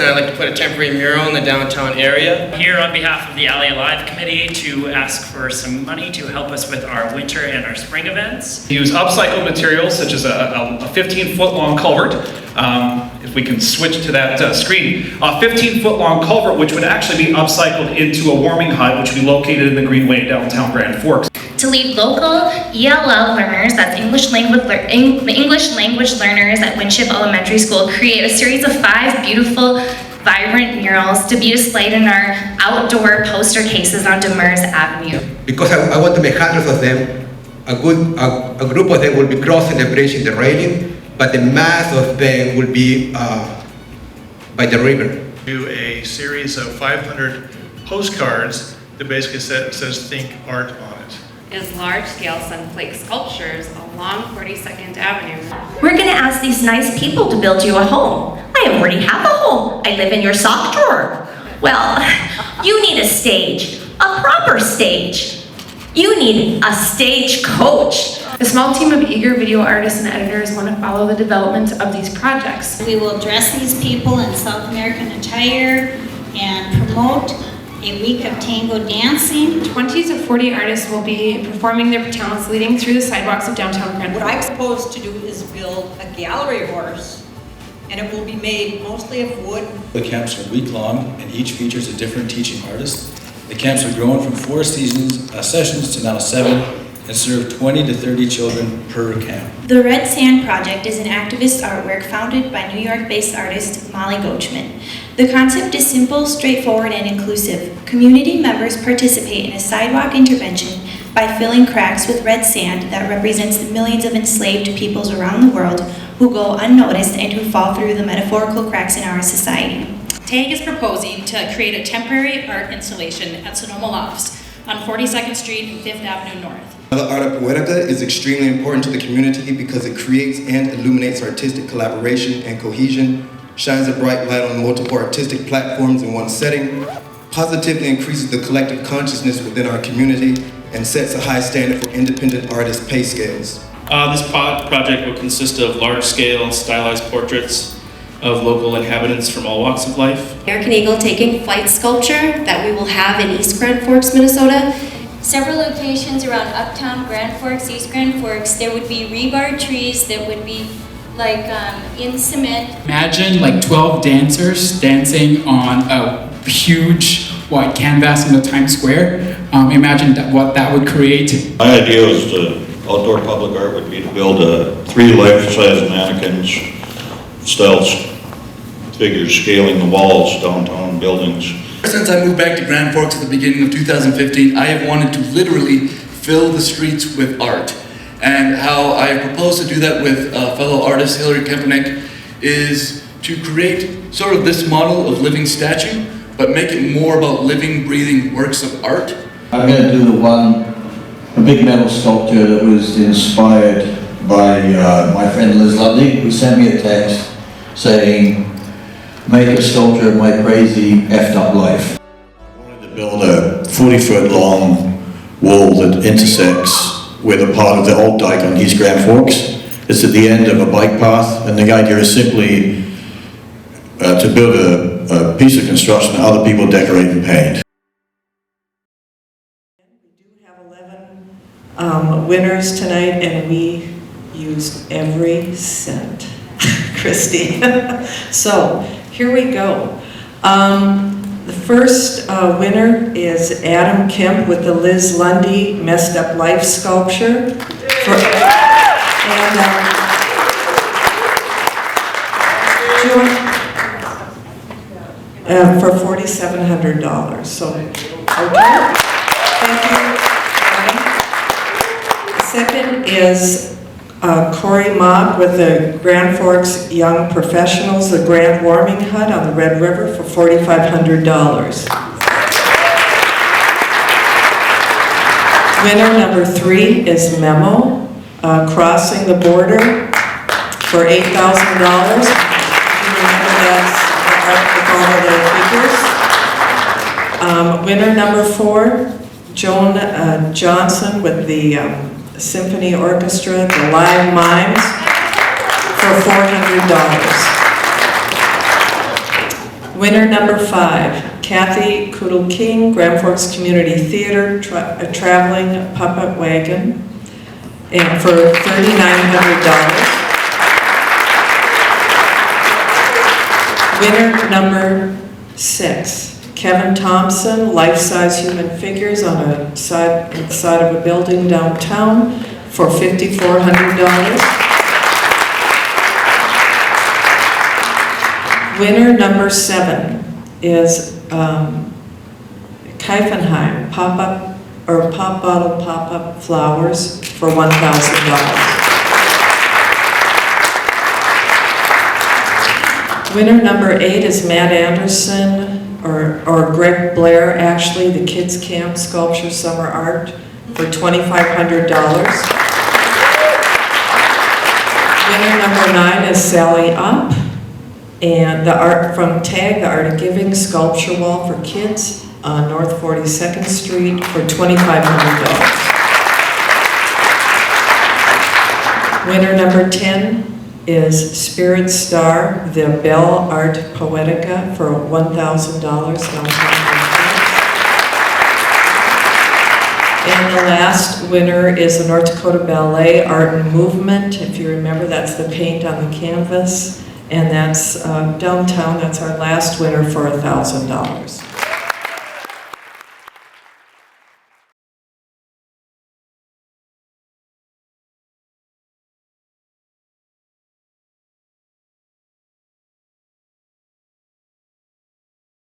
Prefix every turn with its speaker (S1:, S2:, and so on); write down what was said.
S1: and I'd like to put a temporary mural in the downtown area.
S2: Here on behalf of the Alley Alive Committee to ask for some money to help us with our winter and our spring events.
S3: Use upcycled materials such as a 15-foot long culvert. If we can switch to that screen. A 15-foot long culvert which would actually be upcycled into a warming hut which would be located in the Greenway downtown Grand Forks.
S4: To lead local ELL learners, that's English language learners at Winship Elementary School, create a series of 5 beautiful, vibrant murals to be displayed in our outdoor poster cases on Demers Avenue.
S5: Because I want to make hundreds of them, a group of them will be crossing the bridge in the railing, but the mass of them will be by the river.
S6: Do a series of 500 postcards that basically says Think Art on it.
S7: Is large-scale sunflake sculptures along 42nd Avenue.
S8: We're going to ask these nice people to build you a home. I already have a home. I live in your sock drawer. Well, you need a stage, a proper stage. You need a stage coach.
S9: A small team of eager video artists and editors want to follow the development of these projects.
S10: We will dress these people in South American attire and promote a week of tango dancing.
S9: 20 to 40 artists will be performing their talents leading through the sidewalks of downtown Grand Forks.
S11: What I propose to do is build a gallery horse, and it will be made mostly of wood.
S12: The camps are week-long, and each features a different teaching artist. The camps are grown from 4 sessions to now 7, and serve 20 to 30 children per camp.
S4: The Red Sand Project is an activist artwork founded by New York-based artist Molly Gochman. The concept is simple, straightforward, and inclusive. Community members participate in a sidewalk intervention by filling cracks with red sand that represents the millions of enslaved peoples around the world who go unnoticed and who fall through the metaphorical cracks in our society.
S13: TAG is proposing to create a temporary art installation at Sonoma Lofts on 42nd Street and 5th Avenue North.
S14: The Arte Poetica is extremely important to the community because it creates and illuminates artistic collaboration and cohesion, shines a bright light on multiple artistic platforms in one setting, positively increases the collective consciousness within our community, and sets a high standard for independent artist pay scales.
S15: This project will consist of large-scale stylized portraits of local inhabitants from all walks of life.
S16: American Eagle taking flight sculpture that we will have in East Grand Forks, Minnesota.
S4: Several locations around Uptown, Grand Forks, East Grand Forks, there would be rebar trees that would be like in cement.
S17: Imagine like 12 dancers dancing on a huge white canvas in the Times Square. Imagine what that would create.
S18: My idea was outdoor public art would be to build 3 life-size mannequins, style figures scaling the walls, downtown buildings.
S19: Since I moved back to Grand Forks at the beginning of 2015, I have wanted to literally fill the streets with art. And how I propose to do that with fellow artist Hillary Kempenek is to create sort of this model of living statue, but make it more about living, breathing works of art.
S20: I'm going to do a big metal sculpture that was inspired by my friend Liz Lundy, who sent me a text saying, "Make a sculpture of my crazy effed up life."
S14: I wanted to build a 40-foot long wall that intersects with a part of the old dike on East Grand Forks. It's at the end of a bike path, and the idea is simply to build a piece of construction that other people decorate and paint.
S11: We do have 11 winners tonight, and we used every cent, Christy. So here we go. The first winner is Adam Kemp with the Liz Lundy Messed Up Life sculpture. For $4,700. So, okay. Thank you. The second is Corey Mock with the Grand Forks Young Professionals, the Grand Warming Hut on the Red River for $4,500. Winner number 3 is Memo, Crossing the Border for $8,000. Remember that's with all of the figures. Winner number 4, Joan Johnson with the Symphony Orchestra, the Live Mimes, for $400. Winner number 5, Kathy Koodle King, Grand Forks Community Theater, a traveling puppet wagon, and for $3,900. Winner number 6, Kevin Thompson, life-size human figures on the side of a building downtown for $5,400. Winner number 7 is Keifenheim pop bottle pop-up flowers for $1,000. Winner number 8 is Matt Anderson, or Greg Blair, actually, the Kids Camp Sculpture Summer Art for $2,500. Winner number 9 is Sally Up, and the art from TAG, the Art of Giving Sculpture Wall for Kids on North 42nd Street for $2,500. Winner number 10 is Spirit Star, the Bell Art Poetica for $1,000. And the last winner is the North Dakota Ballet Art and Movement. If you remember, that's the paint on the canvas. And that's downtown. That's our last winner for $1,000.